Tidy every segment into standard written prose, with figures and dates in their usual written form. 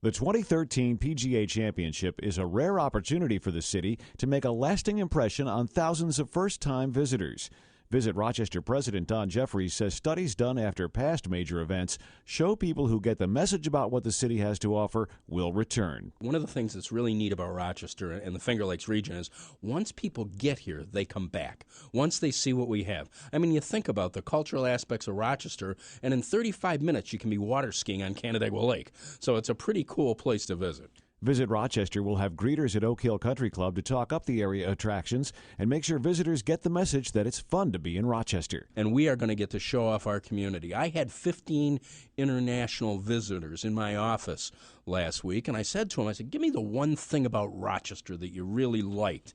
The 2013 PGA Championship is a rare opportunity for the city to make a lasting impression on thousands of first-time visitors. Visit Rochester President Don Jeffries says studies done after past major events show people who get the message about what the city has to offer will return. One of the things that's really neat about Rochester and the Finger Lakes region is once people get here, they come back. Once they see what we have. I mean, you think about the cultural aspects of Rochester, and in 35 minutes you can be water skiing on Canandaigua Lake. So it's a pretty cool place to visit. Visit Rochester will have greeters at Oak Hill Country Club to talk up the area attractions and make sure visitors get the message that it's fun to be in Rochester. And we are going to get to show off our community. I had 15 international visitors in my office last week, and I said to them, I said, give me the one thing about Rochester that you really liked.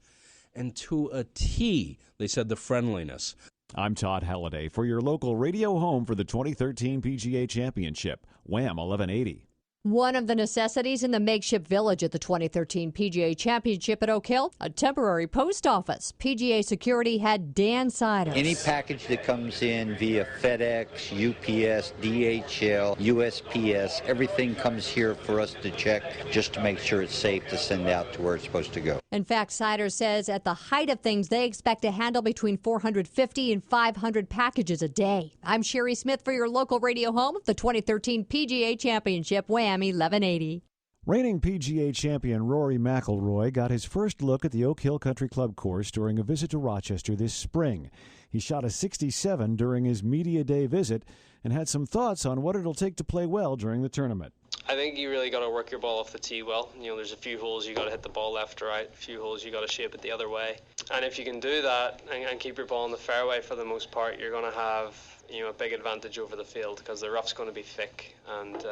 And to a T, they said the friendliness. I'm Todd Halliday for your local radio home for the 2013 PGA Championship, WHAM 1180. One of the necessities in the makeshift village at the 2013 PGA Championship at Oak Hill, a temporary post office. PGA security had Dan Siders. Any package that comes in via FedEx, UPS, DHL, USPS, everything comes here for us to check just to make sure it's safe to send out to where it's supposed to go. In fact, Siders says at the height of things, they expect to handle between 450 and 500 packages a day. I'm Sherry Smith for your local radio home of the 2013 PGA Championship, WHAM 1180. Reigning PGA champion Rory McIlroy got his first look at the Oak Hill Country Club course during a visit to Rochester this spring. He shot a 67 during his media day visit and had some thoughts on what it'll take to play well during the tournament. I think you really got to work your ball off the tee well. There's a few holes you got to hit the ball left or right, a few holes you got to shape it the other way. And if you can do that and keep your ball in the fairway for the most part, you're going to have a big advantage over the field because the rough's going to be thick and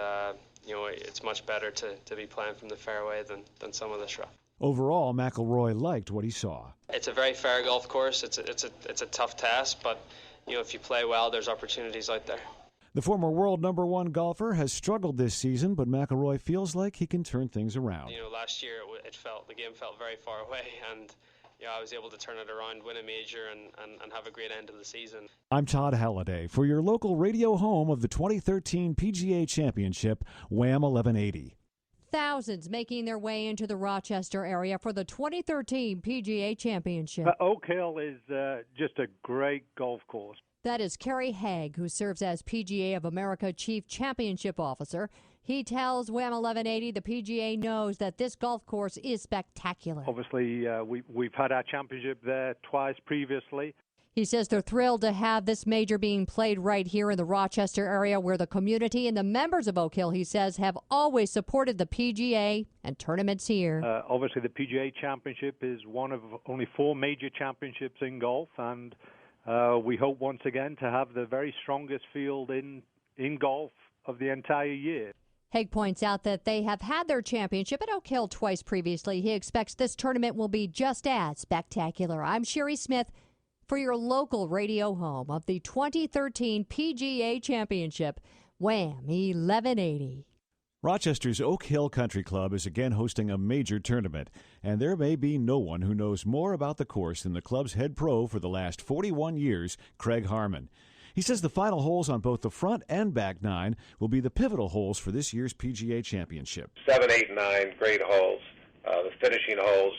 it's much better to be playing from the fairway than some of this rough. Overall, McIlroy liked what he saw. It's a very fair golf course. It's a tough test, but if you play well, there's opportunities out there. The former world number one golfer has struggled this season, but McIlroy feels like he can turn things around. Last year the game felt very far away, and I was able to turn it around, win a major, and have a great end of the season. I'm Todd Halliday for your local radio home of the 2013 PGA Championship, WHAM 1180. Thousands making their way into the Rochester area for the 2013 PGA Championship. Oak Hill is just a great golf course. That is Kerry Haig, who serves as PGA of America Chief Championship Officer. He tells WHAM 1180 the PGA knows that this golf course is spectacular. Obviously, we've had our championship there twice previously. He says they're thrilled to have this major being played right here in the Rochester area where the community and the members of Oak Hill, he says, have always supported the PGA and tournaments here. Obviously, the PGA Championship is one of only 4 major championships in golf, and we hope once again to have the very strongest field in golf of the entire year. Haig points out that they have had their championship at Oak Hill twice previously. He expects this tournament will be just as spectacular. I'm Sherry Smith for your local radio home of the 2013 PGA Championship, WHAM 1180. Rochester's Oak Hill Country Club is again hosting a major tournament, and there may be no one who knows more about the course than the club's head pro for the last 41 years, Craig Harmon. He says the final holes on both the front and back nine will be the pivotal holes for this year's PGA Championship. 7, 8, 9, great holes. The finishing holes,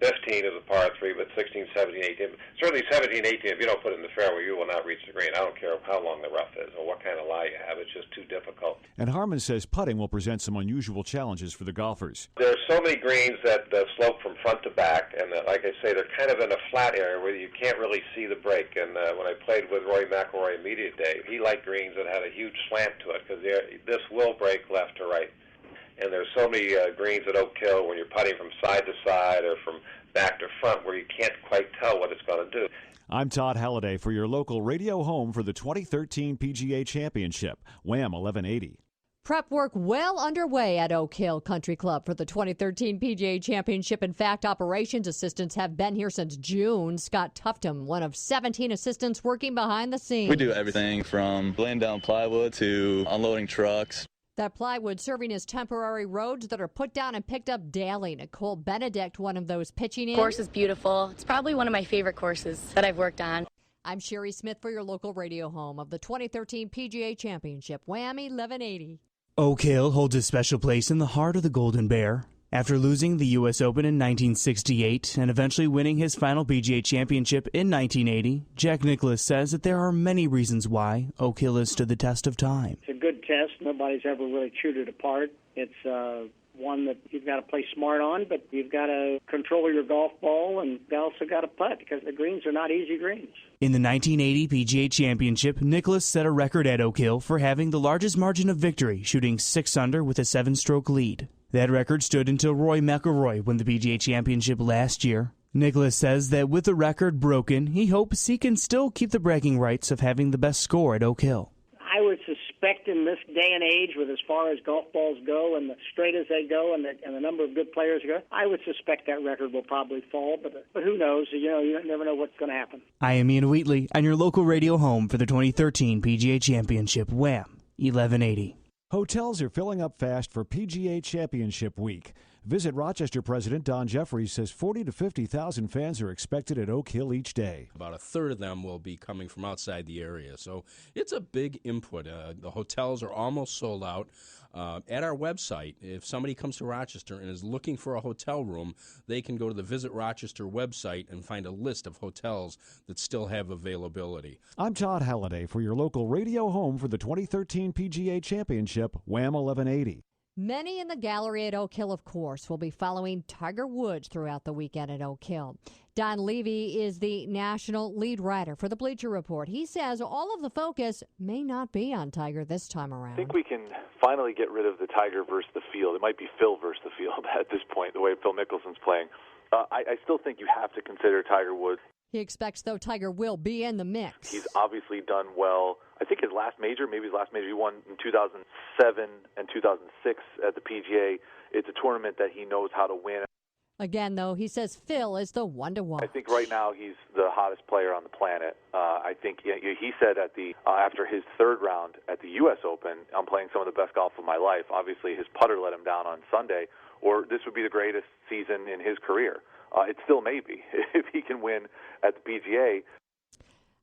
15 is a par 3, but 16, 17, 18. Certainly 17, 18, if you don't put it in the fairway, you will not reach the green. I don't care how long the rough is or what kind of lie you have. It's just too difficult. And Harmon says putting will present some unusual challenges for the golfers. There are so many greens that slope from front to back, and like I say, they're kind of in a flat area where you can't really see the break. And when I played with Rory McIlroy immediate day, he liked greens that had a huge slant to it because this will break left to right. And there's so many greens at Oak Hill when you're putting from side to side or from back to front where you can't quite tell what it's going to do. I'm Todd Halliday for your local radio home for the 2013 PGA Championship, WHAM 1180. Prep work well underway at Oak Hill Country Club for the 2013 PGA Championship. In fact, operations assistants have been here since June. Scott Tufton, one of 17 assistants working behind the scenes. We do everything from laying down plywood to unloading trucks. That plywood serving as temporary roads that are put down and picked up daily. Nicole Benedict, one of those pitching in. The course is beautiful. It's probably one of my favorite courses that I've worked on. I'm Sherry Smith for your local radio home of the 2013 PGA Championship, WHAM 1180. Oak Hill holds a special place in the heart of the Golden Bear. After losing the U.S. Open in 1968 and eventually winning his final PGA championship in 1980, Jack Nicklaus says that there are many reasons why Oak Hill has stood the test of time. It's a good test. Nobody's ever really chewed it apart. It's one that you've got to play smart on, but you've got to control your golf ball, and you also got to putt because the greens are not easy greens. In the 1980 PGA Championship, Nicklaus set a record at Oak Hill for having the largest margin of victory, shooting 6 under with a 7-stroke lead. That record stood until Roy McIlroy won the PGA Championship last year. Nicklaus says that with the record broken, he hopes he can still keep the bragging rights of having the best score at Oak Hill. I would suspect in this day and age, with as far as golf balls go and the straight as they go and the number of good players go, I would suspect that record will probably fall. But who knows? You never know what's going to happen. I am Ian Wheatley on your local radio home for the 2013 PGA Championship, WHAM 1180. Hotels are filling up fast for PGA Championship Week. Visit Rochester President Don Jeffries says 40 to 50,000 fans are expected at Oak Hill each day. About a third of them will be coming from outside the area, so it's a big input. The hotels are almost sold out. At our website, if somebody comes to Rochester and is looking for a hotel room, they can go to the Visit Rochester website and find a list of hotels that still have availability. I'm Todd Halliday for your local radio home for the 2013 PGA Championship, WHAM 1180. Many in the gallery at Oak Hill, of course, will be following Tiger Woods throughout the weekend at Oak Hill. Don Levy is the national lead writer for the Bleacher Report. He says all of the focus may not be on Tiger this time around. I think we can finally get rid of the Tiger versus the field. It might be Phil versus the field at this point, the way Phil Mickelson's playing. I still think you have to consider Tiger Woods. He expects, though, Tiger will be in the mix. He's obviously done well. I think his last major, he won in 2007 and 2006 at the PGA. It's a tournament that he knows how to win. Again, though, he says Phil is the one to watch. I think right now he's the hottest player on the planet. I think he said at the after his third round at the U.S. Open, I'm playing some of the best golf of my life. Obviously, his putter let him down on Sunday, or this would be the greatest season in his career. It still may be if he can win at the PGA.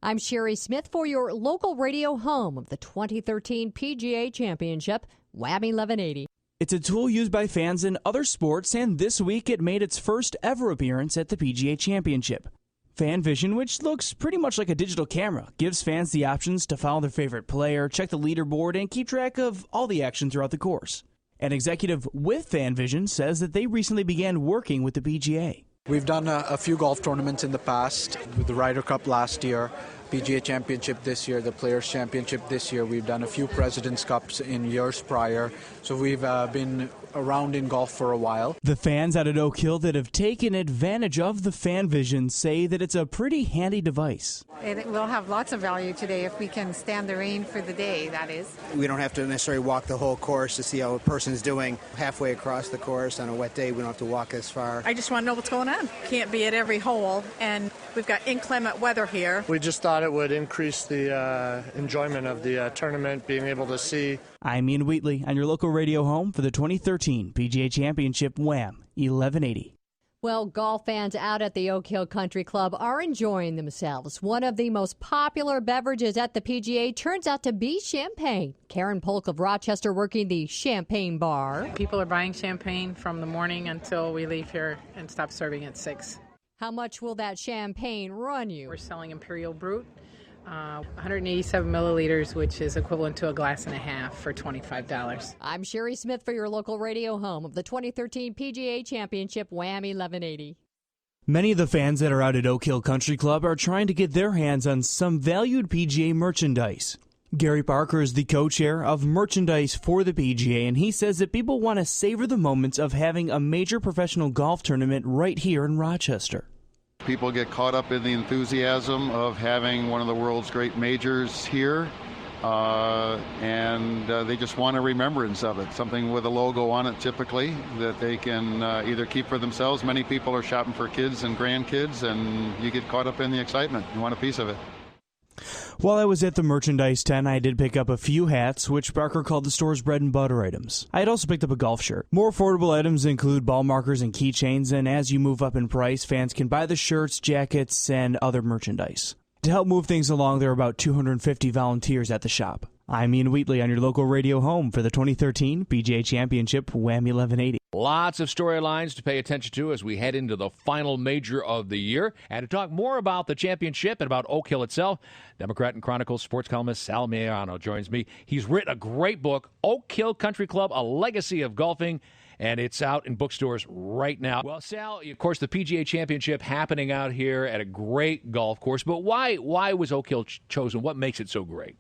I'm Sherry Smith for your local radio home of the 2013 PGA Championship, WHAM 1180. It's a tool used by fans in other sports, and this week it made its first ever appearance at the PGA Championship. FanVision, which looks pretty much like a digital camera, gives fans the options to follow their favorite player, check the leaderboard, and keep track of all the action throughout the course. An executive with FanVision says that they recently began working with the PGA. We've done a few golf tournaments in the past, with the Ryder Cup last year, PGA Championship this year, the Players Championship this year. We've done a few President's Cups in years prior, so we've been around in golf for a while. The fans out at Oak Hill that have taken advantage of the FanVision say that it's a pretty handy device. It will have lots of value today if we can stand the rain for the day, that is. We don't have to necessarily walk the whole course to see how a person's doing halfway across the course. On a wet day, we don't have to walk as far. I just want to know what's going on. Can't be at every hole, and we've got inclement weather here. We just thought it would increase the enjoyment of the tournament, being able to see. I'm Ian Wheatley on your local radio home for the 2013 PGA Championship, WHAM 1180. Well, golf fans out at the Oak Hill Country Club are enjoying themselves. One of the most popular beverages at the PGA turns out to be champagne. Karen Polk of Rochester working the champagne bar. People are buying champagne from the morning until we leave here and stop serving at 6. How much will that champagne run you? We're selling Imperial Brut, 187 milliliters, which is equivalent to a glass and a half for $25. I'm Sherry Smith for your local radio home of the 2013 PGA Championship, WHAM 1180. Many of the fans that are out at Oak Hill Country Club are trying to get their hands on some valued PGA merchandise. Gary Parker is the co-chair of merchandise for the PGA, and he says that people want to savor the moments of having a major professional golf tournament right here in Rochester. People get caught up in the enthusiasm of having one of the world's great majors here, and they just want a remembrance of it, something with a logo on it typically that they can either keep for themselves. Many people are shopping for kids and grandkids, and you get caught up in the excitement. You want a piece of it. While I was at the merchandise tent, I did pick up a few hats, which Barker called the store's bread and butter items. I had also picked up a golf shirt. More affordable items include ball markers and keychains, and as you move up in price, fans can buy the shirts, jackets, and other merchandise. To help move things along, there are about 250 volunteers at the shop. I'm Ian Wheatley on your local radio home for the 2013 PGA Championship WHAM 1180. Lots of storylines to pay attention to as we head into the final major of the year. And to talk more about the championship and about Oak Hill itself, Democrat and Chronicle sports columnist Sal Maiano joins me. He's written a great book, Oak Hill Country Club, A Legacy of Golfing, and it's out in bookstores right now. Well, Sal, of course, the PGA Championship happening out here at a great golf course, but why was Oak Hill chosen? What makes it so great?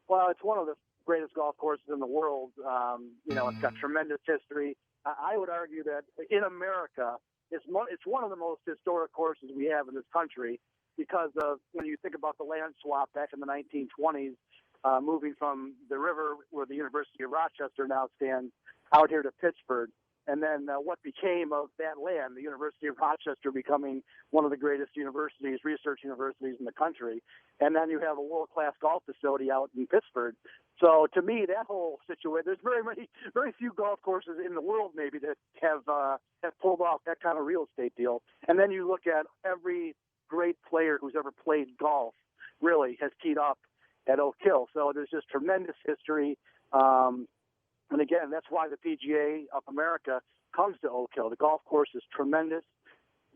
Well, it's one of the greatest golf courses in the world. It's got tremendous history. I would argue that in America, it's one of the most historic courses we have in this country because of when you think about the land swap back in the 1920s, moving from the river where the University of Rochester now stands out here to Pittsburgh. And then what became of that land, the University of Rochester becoming one of the greatest research universities in the country. And then you have a world-class golf facility out in Pittsburgh. So to me, that whole situation, there's very few golf courses in the world maybe that have pulled off that kind of real estate deal. And then you look at every great player who's ever played golf really has teed up at Oak Hill. So there's just tremendous history. And again, that's why the PGA of America comes to Oak Hill. The golf course is tremendous,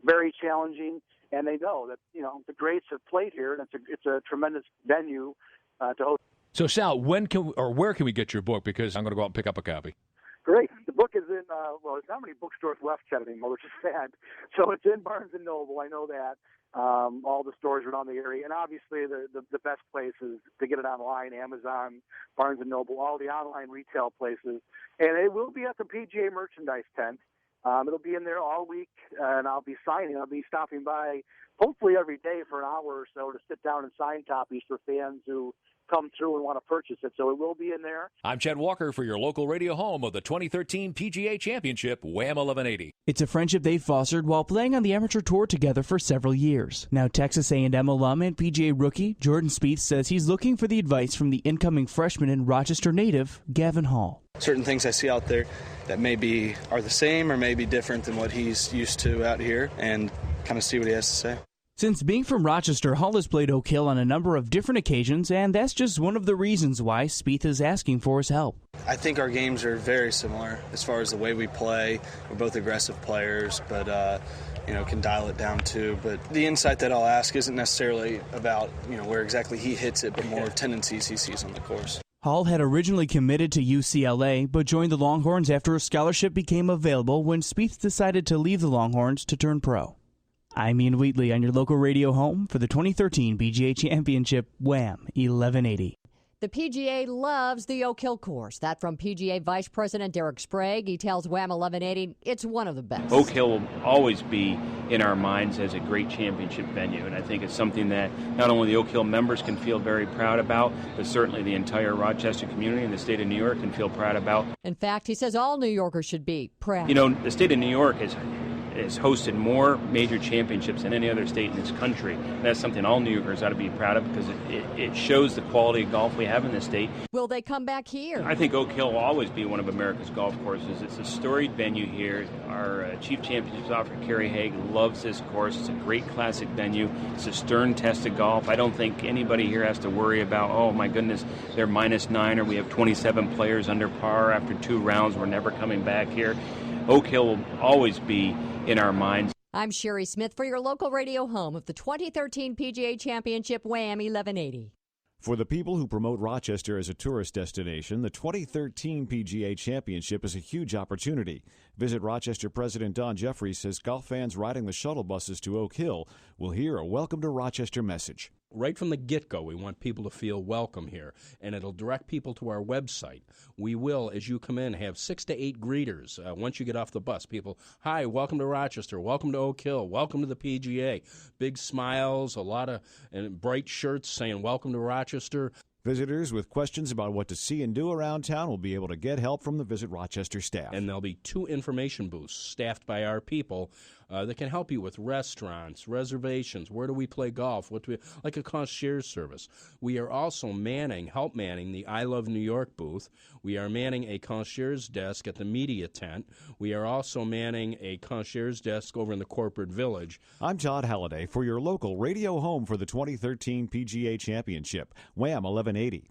very challenging, and they know that the greats have played here, and it's a tremendous venue to host. So, Sal, where can we get your book? Because I'm going to go out and pick up a copy. Great. The book is in, there's not many bookstores left yet anymore, which is sad. So it's in Barnes & Noble. I know that. All the stores around the area. And obviously the best places to get it online, Amazon, Barnes & Noble, all the online retail places. And it will be at the PGA merchandise tent. It'll be in there all week, and I'll be signing. I'll be stopping by hopefully every day for an hour or so to sit down and sign copies for fans who come through and want to purchase it. So it will be in there. I'm Chad Walker for your local radio home of the 2013 PGA Championship, WHAM 1180. It's a friendship they fostered while playing on the amateur tour together for several years. Now Texas A&M alum and PGA rookie Jordan Spieth says he's looking for the advice from the incoming freshman and Rochester native, Gavin Hall. Certain things I see out there that maybe are the same or maybe different than what he's used to out here, and kind of see what he has to say. Since being from Rochester, Hall has played Oak Hill on a number of different occasions, and that's just one of the reasons why Spieth is asking for his help. I think our games are very similar as far as the way we play. We're both aggressive players, but can dial it down too. But the insight that I'll ask isn't necessarily about where exactly he hits it, but more tendencies he sees on the course. Hall had originally committed to UCLA, but joined the Longhorns after a scholarship became available when Spieth decided to leave the Longhorns to turn pro. I'm Ian Wheatley on your local radio home for the 2013 PGA Championship, WHAM 1180. The PGA loves the Oak Hill course. That from PGA Vice President Derek Sprague. He tells WHAM 1180 it's one of the best. Oak Hill will always be in our minds as a great championship venue, and I think it's something that not only the Oak Hill members can feel very proud about, but certainly the entire Rochester community and the state of New York can feel proud about. In fact, he says all New Yorkers should be proud. The state of New York has hosted more major championships than any other state in this country. And that's something all New Yorkers ought to be proud of because it shows the quality of golf we have in this state. Will they come back here? I think Oak Hill will always be one of America's golf courses. It's a storied venue here. Our chief championships officer, Kerry Haig, loves this course. It's a great classic venue. It's a stern test of golf. I don't think anybody here has to worry about, oh my goodness, they're -9 or we have 27 players under par after 2 rounds. We're never coming back here. Oak Hill will always be in our minds. I'm Sherry Smith for your local radio home of the 2013 PGA Championship, WHAM 1180. For the people who promote Rochester as a tourist destination, the 2013 PGA Championship is a huge opportunity. Visit Rochester President Don Jeffries says golf fans riding the shuttle buses to Oak Hill will hear a Welcome to Rochester message. Right from the get-go, we want people to feel welcome here, and it'll direct people to our website. We will, as you come in, have 6 to 8 greeters. Once you get off the bus, people, hi, welcome to Rochester, welcome to Oak Hill, welcome to the PGA. Big smiles, a lot of bright shirts saying welcome to Rochester. Visitors with questions about what to see and do around town will be able to get help from the Visit Rochester staff. And there'll be 2 information booths staffed by our people that can help you with restaurants, reservations, where do we play golf, like a concierge service. We are also help manning the I Love New York booth. We are manning a concierge desk at the media tent. We are also manning a concierge desk over in the corporate village. I'm Todd Halliday for your local radio home for the 2013 PGA Championship, WHAM 1180.